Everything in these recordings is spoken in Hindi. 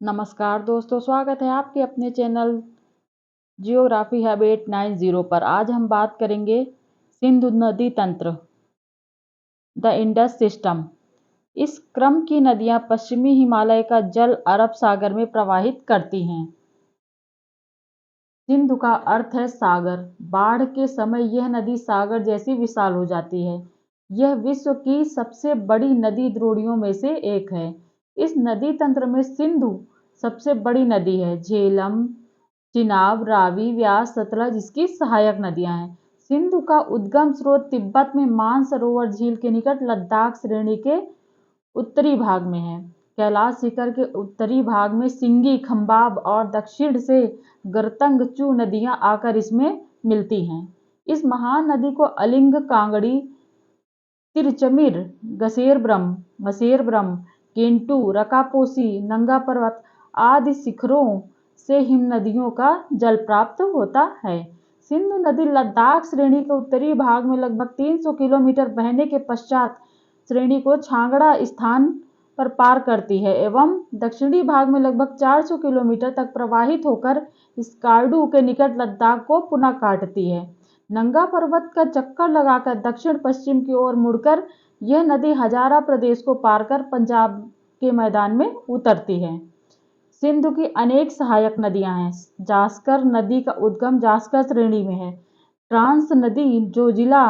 नमस्कार दोस्तों, स्वागत है आपके अपने चैनल जियोग्राफी हब 890 पर। आज हम बात करेंगे सिंधु नदी तंत्र, द इंडस सिस्टम। इस क्रम की नदियां पश्चिमी हिमालय का जल अरब सागर में प्रवाहित करती हैं। सिंधु का अर्थ है सागर। बाढ़ के समय यह नदी सागर जैसी विशाल हो जाती है। यह विश्व की सबसे बड़ी नदी द्रोणियों में से एक है। इस नदी तंत्र में सिंधु सबसे बड़ी नदी है। झेलम, चिनाब, रावी, व्यास, सतलज इसकी सहायक नदियां हैं। सिंधु का उद्गम स्रोत तिब्बत में मानसरोवर झील के निकट लद्दाख श्रेणी के उत्तरी भाग में है। कैलाश शिखर के उत्तरी भाग में सिंगी, खंबाब और दक्षिण से गरतंग चू नदियां आकर इसमें मिलती हैं। इस महान नदी को अलिंग, कांगड़ी, तिरचमिर, मसेर ब्रह्म, केंटू, रकापोसी, नंगा पर्वत आदि शिखरों से हिम नदियों का जल प्राप्त होता है। सिंधु नदी लद्दाख श्रेणी के उत्तरी भाग में लगभग 300 किलोमीटर बहने के पश्चात श्रेणी को छांगड़ा स्थान पर पार करती है एवं दक्षिणी भाग में लगभग 400 किलोमीटर तक प्रवाहित होकर स्कार्डू के निकट लद्दाख को पुनः काटती है। नंगा पर्वत का चक्कर लगाकर दक्षिण पश्चिम की ओर मुड़कर यह नदी हजारा प्रदेश को पार कर पंजाब के मैदान में उतरती है। सिंधु की अनेक सहायक नदियां हैं। जास्कर नदी का उद्गम जास्कर श्रेणी में है। ट्रांस नदी जोजिला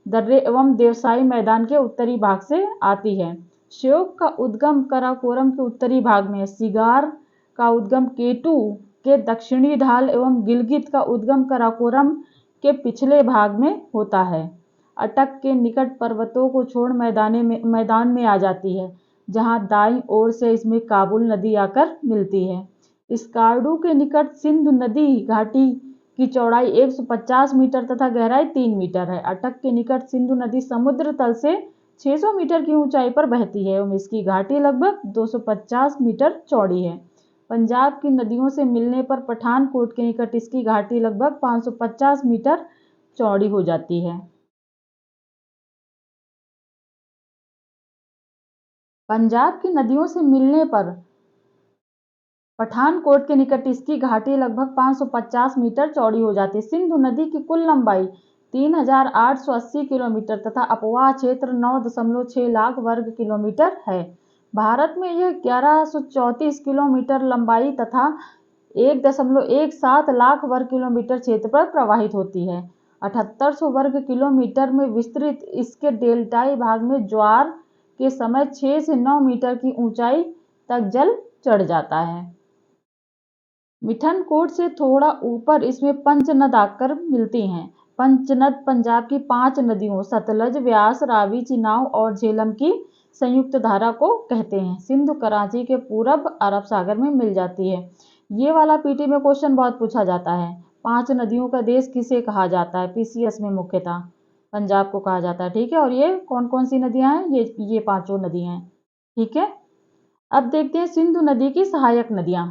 दर्रे एवं देवसाई मैदान के उत्तरी भाग से आती है। श्योक का उद्गम कराकोरम के उत्तरी भाग में है। सिगार का उद्गम केटू के दक्षिणी ढाल एवं गिलगित का उद्गम कराकोरम के पिछले भाग में होता है। अटक के निकट पर्वतों को छोड़ मैदान में आ जाती है, जहां दाईं ओर से इसमें काबुल नदी आकर मिलती है। स्कार्डू के निकट सिंधु नदी घाटी की चौड़ाई 150 मीटर तथा गहराई 3 मीटर है। अटक के निकट सिंधु नदी समुद्र तल से 600 मीटर की ऊंचाई पर बहती है एवं इसकी घाटी लगभग 250 मीटर चौड़ी है। पंजाब की नदियों से मिलने पर पठानकोट के निकट इसकी घाटी लगभग 550 मीटर चौड़ी हो जाती है। पंजाब की नदियों से मिलने पर पठानकोट के निकट इसकी घाटी लगभग 550 मीटर चौड़ी हो जाती है। सिंधु नदी की कुल लंबाई 3880 किलोमीटर तथा अपवाह क्षेत्र 9.6 लाख वर्ग किलोमीटर है। भारत में यह 1134 किलोमीटर लंबाई तथा 1.17 लाख वर्ग किलोमीटर क्षेत्र पर प्रवाहित होती है। 7800 वर्ग किलोमीटर में विस्तृत इसके डेल्टाई भाग में ज्वार के समय 6 से 9 मीटर की ऊंचाई तक जल चढ़ जाता है। मिठनकोट से थोड़ा ऊपर इसमें पंचनद आकर मिलती हैं। पंचनद पंजाब की 5 नदियों सतलज, व्यास, रावी, चिनाब और झेलम की संयुक्त धारा को कहते हैं। सिंधु कराची के पूरब अरब सागर में मिल जाती है। ये वाला पीटी में क्वेश्चन बहुत पूछा जाता है। 5 नदियों का देश किसे कहा जाता है? पीसीएस में मुख्यतः पंजाब को कहा जाता है। ठीक है, और ये कौन कौन सी नदियां हैं? ये 5 नदियां हैं। ठीक है, अब देखते हैं सिंधु नदी की सहायक नदियां।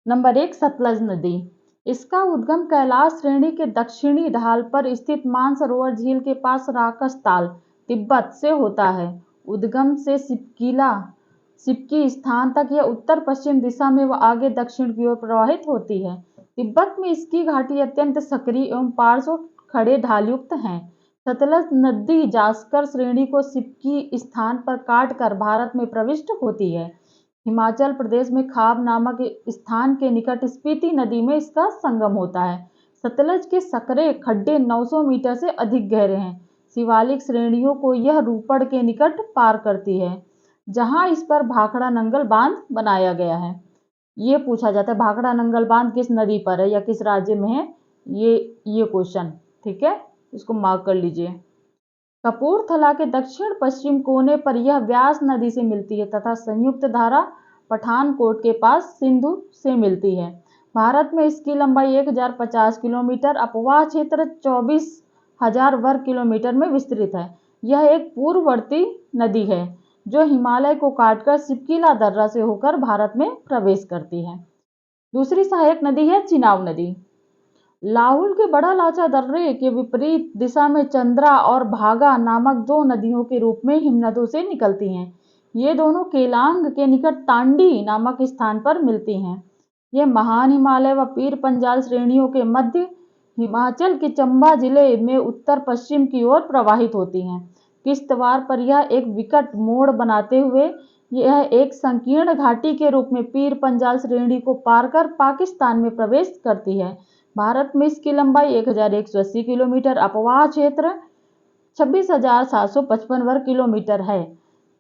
नंबर 1, सतलज नदी। इसका उद्गम कैलाश श्रेणी के दक्षिणी ढाल पर स्थित मानसरोवर झील के पास राकसताल, तिब्बत से होता है। उद्गम से सिपकी स्थान तक यह उत्तर पश्चिम दिशा में व आगे दक्षिण की ओर प्रवाहित होती है। तिब्बत में इसकी घाटी अत्यंत सक्रिय एवं पार्श्व खड़े ढालयुक्त हैं। सतलज नदी जास्कर श्रेणी को सिपकी स्थान पर काट कर भारत में प्रविष्ट होती है। हिमाचल प्रदेश में खाब नामक स्थान के निकट स्पीति नदी में इसका संगम होता है। सतलज के सकरे खड्डे 900 मीटर से अधिक गहरे हैं। शिवालिक श्रेणियों को यह रूपड़ के निकट पार करती है, जहां इस पर भाखड़ा नंगल बांध बनाया गया है। ये पूछा जाता है भाखड़ा नंगल बांध किस नदी पर है या किस राज्य में है, ये क्वेश्चन। ठीक है, इसको मार्क कर लीजिए। कपूरथला के दक्षिण पश्चिम कोने पर यह व्यास नदी से मिलती है तथा संयुक्त धारा पठानकोट के पास सिंधु से मिलती है। भारत में इसकी लंबाई 1050 किलोमीटर, अपवाह क्षेत्र 24,000 वर्ग किलोमीटर में विस्तृत है। यह एक पूर्ववर्ती नदी है जो हिमालय को काटकर सिपकीला दर्रा से होकर भारत में प्रवेश करती है। दूसरी सहायक नदी है चिनाब नदी। लाहुल के बड़ा लाचा दर्रे के विपरीत दिशा में चंद्रा और भागा नामक दो नदियों के रूप में हिमनदों से निकलती हैं। ये दोनों केलांग के निकट तांडी नामक स्थान पर मिलती हैं। ये महान हिमालय व पीर पंजाल श्रेणियों के मध्य हिमाचल के चंबा जिले में उत्तर पश्चिम की ओर प्रवाहित होती हैं। किश्तवाड़ पर यह एक विकट मोड़ बनाते हुए यह एक संकीर्ण घाटी के रूप में पीर पंजाल श्रेणी को पार कर पाकिस्तान में प्रवेश करती है। भारत में इसकी लंबाई 1180 किलोमीटर, अपवाह क्षेत्र 26,755 वर्ग किलोमीटर है।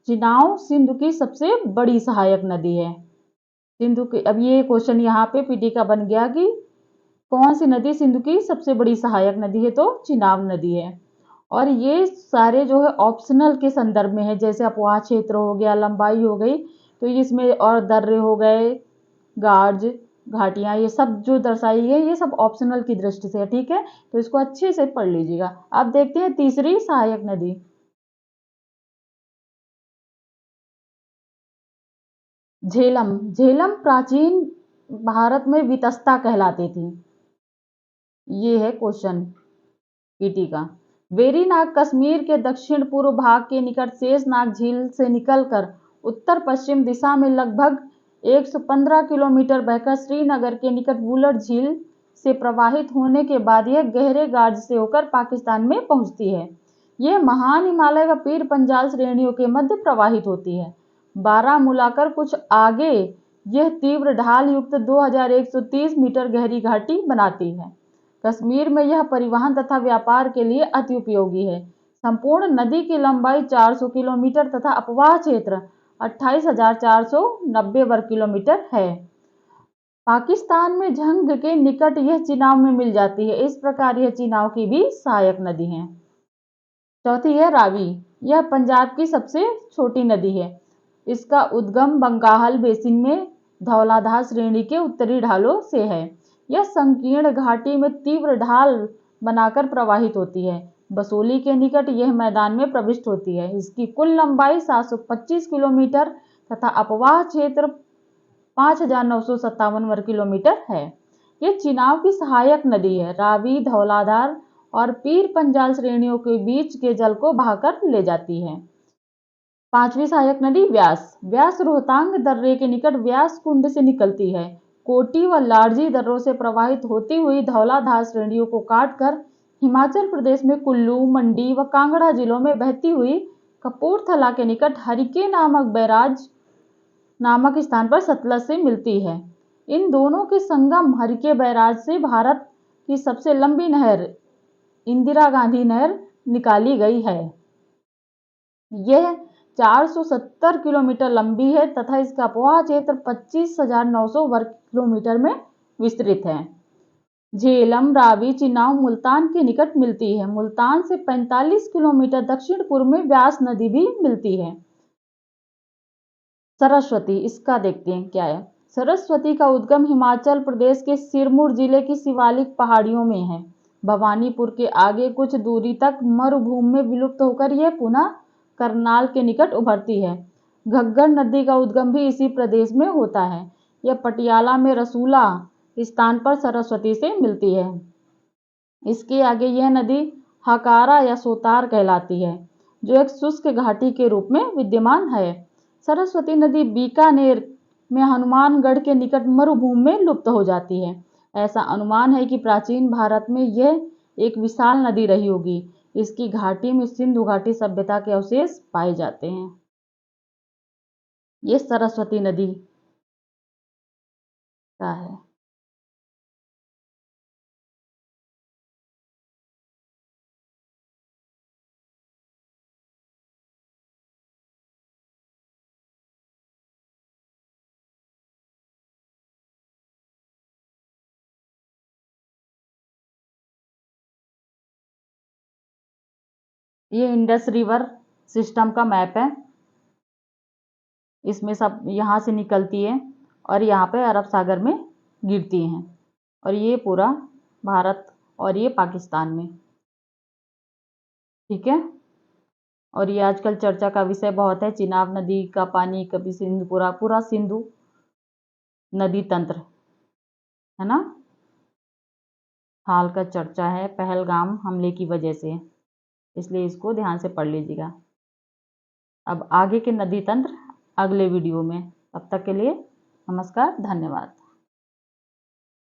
चिनाव सिंधु की सबसे बड़ी सहायक नदी है। सिंधु की, अब ये क्वेश्चन यहाँ पे पीटी का बन गया कि कौन सी नदी सिंधु की सबसे बड़ी सहायक नदी है, तो चिनाब नदी है। और ये सारे जो है ऑप्शनल के संदर्भ में है, जैसे अपवाह क्षेत्र हो गया, लंबाई हो गई, तो इसमें और दर्रे हो गए, गार्ज, घाटियां, ये सब जो दर्शाई है ये सब ऑप्शनल की दृष्टि से है। ठीक है, तो इसको अच्छे से पढ़ लीजिएगा। अब देखते हैं तीसरी सहायक नदी। झेलम। झेलम प्राचीन भारत में वितस्ता कहलाती थी। ये है क्वेश्चन पीटी का। वेरीनाग कश्मीर के दक्षिण पूर्व भाग के निकट शेषनाग झील से निकलकर उत्तर पश्चिम दिशा में लगभग 115 किलोमीटर बहकर श्रीनगर के निकट वुलर झील से प्रवाहित होने के बाद यह गहरे गार्ज से होकर पाकिस्तान में पहुंचती है। यह महान हिमालय व पीर पंजाल श्रेणियों के मध्य प्रवाहित होती है। बारामूला कर कुछ आगे यह तीव्र ढाल युक्त 2130 मीटर गहरी घाटी बनाती है। कश्मीर में यह परिवहन तथा व्यापार के लिए अति उपयोगी है। संपूर्ण नदी की लंबाई 400 किलोमीटर तथा अपवाह क्षेत्र 28,490 वर्ग किलोमीटर है। पाकिस्तान में झंग के निकट यह चिनाव में मिल जाती है। इस प्रकार यह चिनाव की भी सहायक नदी है। चौथी है रावी। यह पंजाब की सबसे छोटी नदी है। इसका उद्गम बंगाल बेसिन में धौलाधार श्रेणी के उत्तरी ढालों से है। यह संकीर्ण घाटी में तीव्र ढाल बनाकर प्रवाहित होती है। बसोली के निकट यह मैदान में प्रविष्ट होती है। इसकी कुल लंबाई 725 किलोमीटर तथा अपवाह क्षेत्र 5,957 वर्ग किलोमीटर है। यह चिनाव की सहायक नदी है। रावी, धौलाधार और पीर पंजाल श्रेणियों के बीच के जल को बहाकर ले जाती है। पांचवी सहायक नदी व्यास। व्यास रोहतांग दर्रे के निकट व्यास कुंड से निकलती है। कोटी व लारजी दर्रों से प्रवाहित होती हुई धौलाधार श्रेणियों को काटकर हिमाचल प्रदेश में कुल्लू, मंडी व कांगड़ा जिलों में बहती हुई कपूरथला के निकट हरिके नामक बैराज नामक स्थान पर सतलज से मिलती है। इन दोनों के संगम हरिके बैराज से भारत की सबसे लंबी नहर इंदिरा गांधी नहर निकाली गई है। यह 470 किलोमीटर लंबी है तथा इसका अपवाह क्षेत्र 25,900 वर्ग किलोमीटर में विस्तृत है। झेलम, रावी, चिनाव मुल्तान के निकट मिलती है। मुल्तान से 45 किलोमीटर दक्षिण पूर्व में व्यास नदी भी मिलती है। सरस्वती, इसका देखते हैं क्या है। सरस्वती का उद्गम हिमाचल प्रदेश के सिरमौर जिले की शिवालिक पहाड़ियों में है। भवानीपुर के आगे कुछ दूरी तक मरुभूमि में विलुप्त होकर यह पुनः करनाल के निकट उभरती है। घग्गर नदी का उद्गम भी इसी प्रदेश में होता है। यह पटियाला में रसूला स्थान पर सरस्वती से मिलती है। इसके आगे यह नदी हकारा या सोतार कहलाती है, जो एक शुष्क घाटी के रूप में विद्यमान है। सरस्वती नदी बीकानेर में हनुमानगढ़ के निकट मरुभूमि में लुप्त हो जाती है। ऐसा अनुमान है कि प्राचीन भारत में यह एक विशाल नदी रही होगी। इसकी घाटी में सिंधु घाटी सभ्यता के अवशेष पाए जाते हैं। ये सरस्वती नदी का है। ये इंडस रिवर सिस्टम का मैप है। इसमें सब यहाँ से निकलती है और यहाँ पे अरब सागर में गिरती हैं, और ये पूरा भारत और ये पाकिस्तान में। ठीक है, और ये आजकल चर्चा का विषय बहुत है। चिनाब नदी का पानी कभी सिंधु पूरा पूरा सिंधु नदी तंत्र है ना। हाल का चर्चा है पहलगाम हमले की वजह से, इसलिए इसको ध्यान से पढ़ लीजिएगा। अब आगे के नदी तंत्र अगले वीडियो में। तब तक के लिए नमस्कार, धन्यवाद।